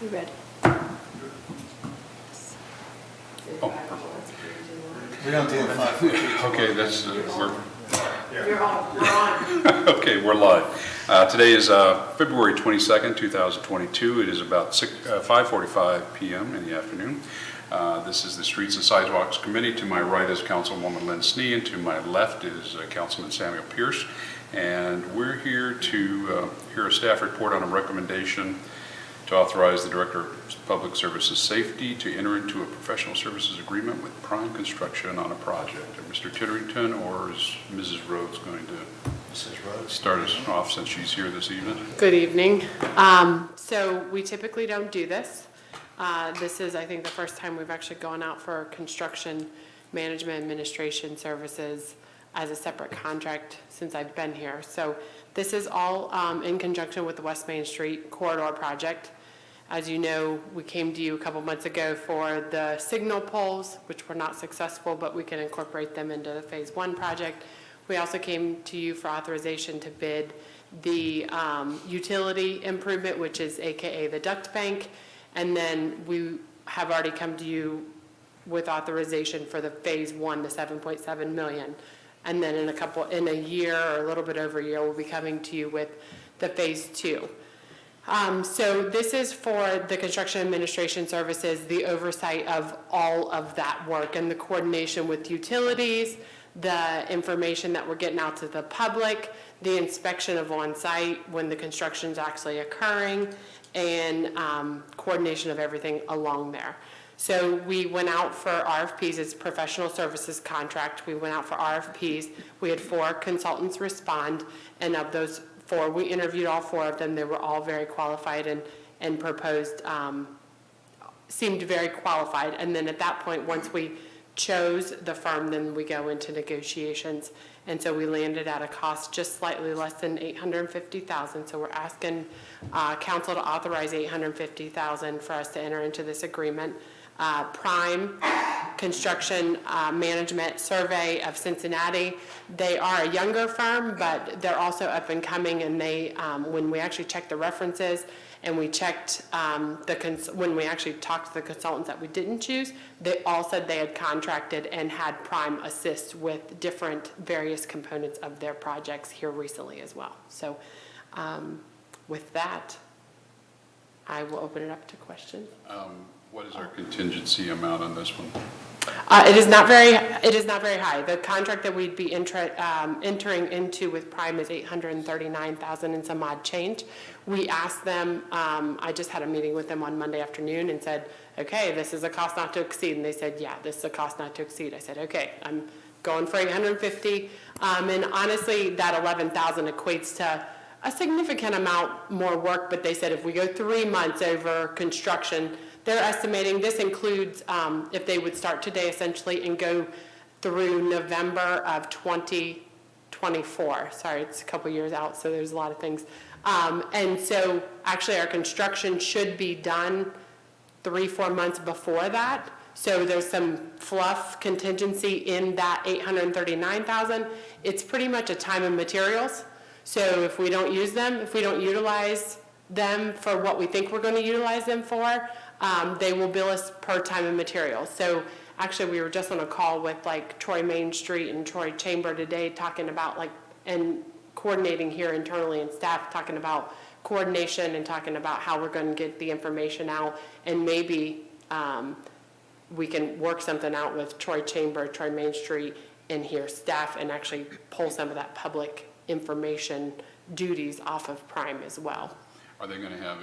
You ready? We don't do the 5. Okay, that's, We're on. okay, we're live. Today is February 22nd, 2022. It is about 5:45 p.m. in the afternoon. This is the Streets and Sidewalks Committee. To my right is Councilwoman Lynn Snee, and to my left is Councilman Samuel Pierce. And we're here to hear a staff report on a recommendation to authorize the Director of Public Services Safety to enter into a professional services agreement with Prime Construction on a project. Mr. Titterington, or is Mrs. Rhodes going to start us off since she's here this evening? Good evening. So we typically don't do this. This is, I think, the first time we've actually gone out for construction management administration services as a separate contract since I've been here. So this is all in conjunction with the West Main Street Corridor Project. As you know, we came to you a couple months ago for the signal poles, which were not successful, but we can incorporate them into the Phase 1 project. We also came to you for authorization to bid the utility improvement, which is AKA the duct bank. And then we have already come to you with authorization for the Phase 1, the 7.7 million. And then in a year or a little bit over a year, we'll be coming to you with the Phase 2. So this is for the construction administration services, the oversight of all of that work and the coordination with utilities, the information that we're getting out to the public, the inspection of on-site when the construction is actually occurring, and coordination of everything along there. So we went out for RFPs. It's professional services contract. We went out for RFPs. We had 4 consultants respond, and of those 4, we interviewed all 4 of them. They were all very qualified and proposed, seemed very qualified. And then at that point, once we chose the firm, then we go into negotiations. And so we landed at a cost just slightly less than $850,000. So we're asking council to authorize $850,000 for us to enter into this agreement. Prime Construction Management Survey of Cincinnati. They are a younger firm, but they're also up and coming, and they, when we actually checked the references and we checked when we actually talked to the consultants that we didn't choose, they all said they had contracted and had Prime assist with different various components of their projects here recently as well. So with that, I will open it up to questions. What is our contingency amount on this one? It is not very high. The contract that we'd be entering into with Prime is $839,000 and some odd change. We asked them, I just had a meeting with them on Monday afternoon and said, okay, this is a cost not to exceed. And they said, yeah, this is a cost not to exceed. I said, okay, I'm going for $850. And honestly, that $11,000 equates to a significant amount more work. But they said if we go 3 months over construction, they're estimating this includes if they would start today essentially and go through November of 2024. Sorry, it's a couple years out, so there's a lot of things. And so actually our construction should be done 3-4 months before that. So there's some fluff contingency in that $839,000. It's pretty much a time and materials. So if we don't use them, if we don't utilize them for what we think we're going to utilize them for, they will bill us per time and material. So actually we were just on a call with like Troy Main Street and Troy Chamber today talking about and coordinating here internally and staff talking about coordination and talking about how we're going to get the information out, and maybe we can work something out with Troy Chamber, Troy Main Street, and here staff, and actually pull some of that public information duties off of Prime as well. Are they going to have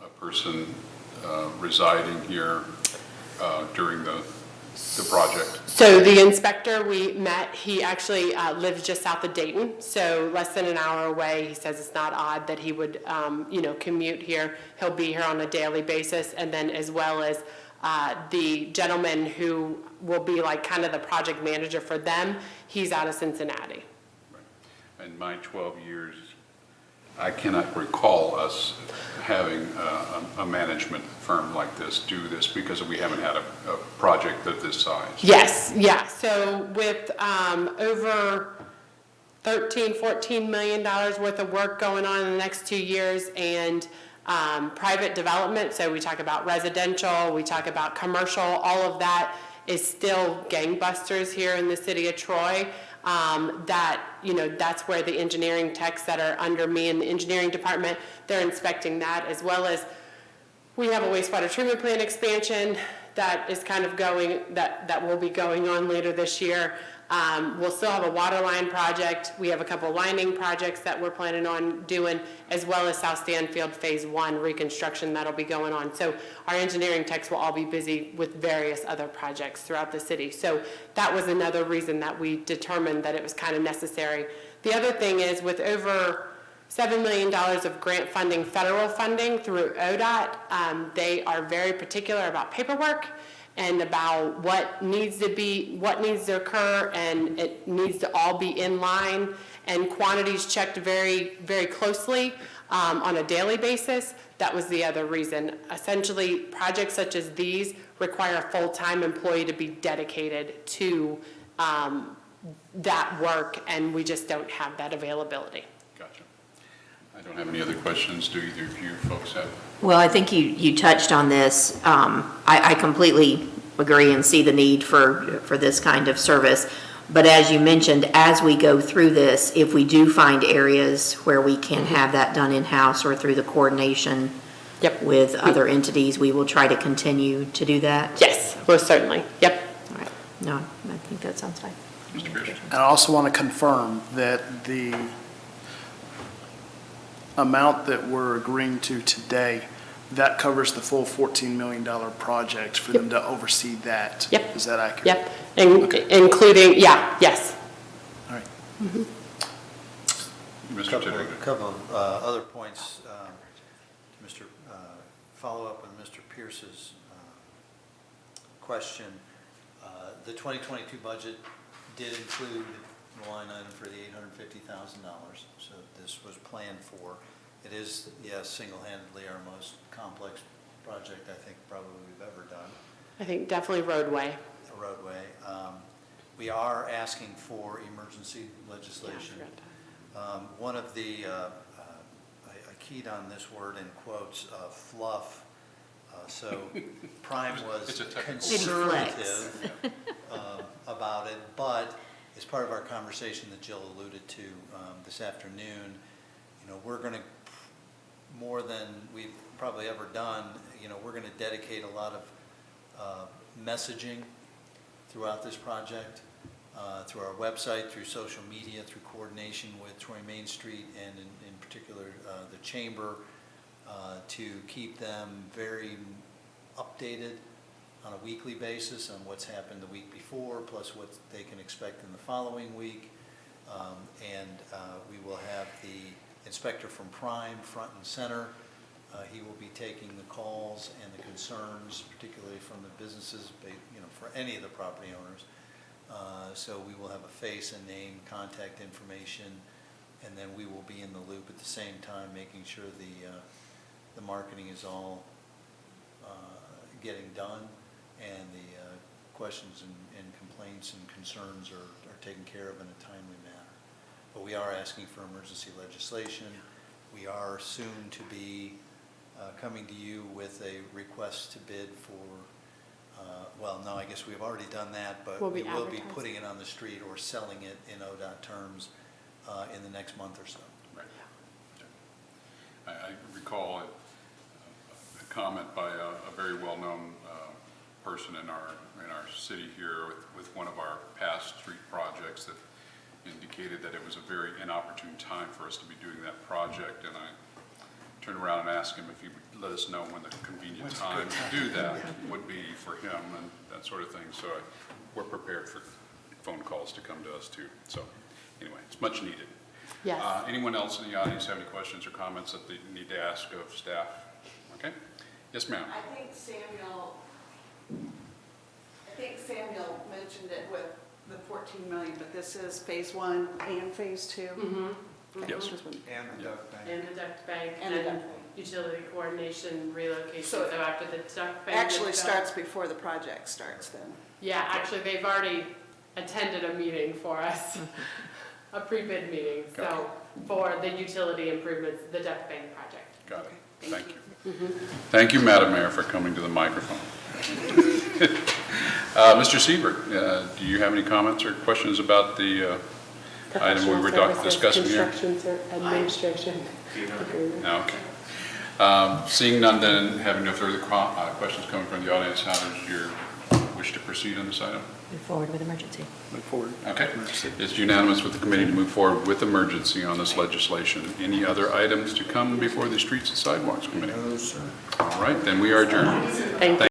a person residing here during the project? So the inspector we met, he actually lives just south of Dayton, so less than an hour away. He says it's not odd that he would, commute here. He'll be here on a daily basis, and then as well as the gentleman who will be like kind of the project manager for them, he's out of Cincinnati. Right. In my 12 years, I cannot recall us having a management firm like this do this because we haven't had a project of this size. Yes, yeah. So with over $13, $14 million worth of work going on in the next 2 years, and Private development, so we talk about residential, we talk about commercial, all of that is still gangbusters here in the city of Troy. That's where the engineering techs that are under me in the engineering department, they're inspecting that, as well as we have a wastewater treatment plant expansion that is kind of going, that will be going on later this year. We'll still have a water line project. We have a couple lining projects that we're planning on doing, as well as South Stanfield Phase 1 reconstruction that'll be going on. So our engineering techs will all be busy with various other projects throughout the city. So that was another reason that we determined that it was kind of necessary. The other thing is, with over $7 million of grant funding, federal funding through ODOT, they are very particular about paperwork and about what needs to occur, and it needs to all be in line, and quantities checked very, very closely on a daily basis. That was the other reason. Essentially, projects such as these require a full-time employee to be dedicated to that work, and we just don't have that availability. Gotcha. I don't have any other questions. Do either of you folks have? Well, I think you touched on this. I completely agree and see the need for this kind of service. But as you mentioned, as we go through this, if we do find areas where we can have that done in-house or through the coordination with other entities, we will try to continue to do that? Yes, most certainly. Yep. All right. No, I think that sounds fine. Mr. Pierce? And I also want to confirm that the amount that we're agreeing to today, that covers the full $14 million project for them to oversee that. Yep. Is that accurate? Yep. Okay. Including, yes. All right. Mr. Tippett? A couple of other points, Mr. Follow-up on Mr. Pierce's question. The 2022 budget did include the line item for the $850,000, so this was planned for. It is, yes, single-handedly our most complex project I think probably we've ever done. I think definitely roadway. A roadway. We are asking for emergency legislation. One of the, I keyed on this word in quotes, fluff. So Prime was conservative about it, but as part of our conversation that Jill alluded to this afternoon, we're going to, more than we've probably ever done, we're going to dedicate a lot of messaging throughout this project, through our website, through social media, through coordination with Troy Main Street and in particular the Chamber, to keep them very updated on a weekly basis on what's happened the week before, plus what they can expect in the following week. We will have the inspector from Prime front and center. He will be taking the calls and the concerns, particularly from the businesses, for any of the property owners. So we will have a face and name, contact information, and then we will be in the loop at the same time, making sure the marketing is all getting done, and the questions and complaints and concerns are taken care of in a timely manner. But we are asking for emergency legislation. We are soon to be coming to you with a request to bid for, well, no, I guess we've already done that, but we will be putting it on the street or selling it in ODOT terms in the next month or so. Right. I recall a comment by a very well-known person in our city here with one of our past street projects that indicated that it was a very inopportune time for us to be doing that project, and I turned around and asked him if he would let us know when the convenient time to do that would be for him and that sort of thing. So we're prepared for phone calls to come to us too. So anyway, it's much needed. Yes. Anyone else in the audience have any questions or comments that they need to ask of staff? Okay. Yes, ma'am. I think Samuel mentioned it with the 14 million, but this is phase 1 and phase 2. Mm-hmm. Yes. And the duck bank. And the duct bank And the duct bank. utility coordination relocation. So So after the duct bank Actually is done- starts before the project starts then. Yeah, actually, they've already attended a meeting for us, a pre-bid meeting, so for the utility improvements, the duct bank project. Got it. Thank you. Thank you, Madam Mayor, for coming to the microphone. Mr. Siebert, do you have any comments or questions about the item we were discussing here? Construction administration agreement. Okay. Seeing none, then, having no further questions coming from the audience, how does your wish to proceed on this item? Move forward with emergency. Move forward. Okay. It's unanimous with the committee to move forward with emergency on this legislation. Any other items to come before the Streets and Sidewalks Committee? No, sir. All right, then we are adjourned. Thank you.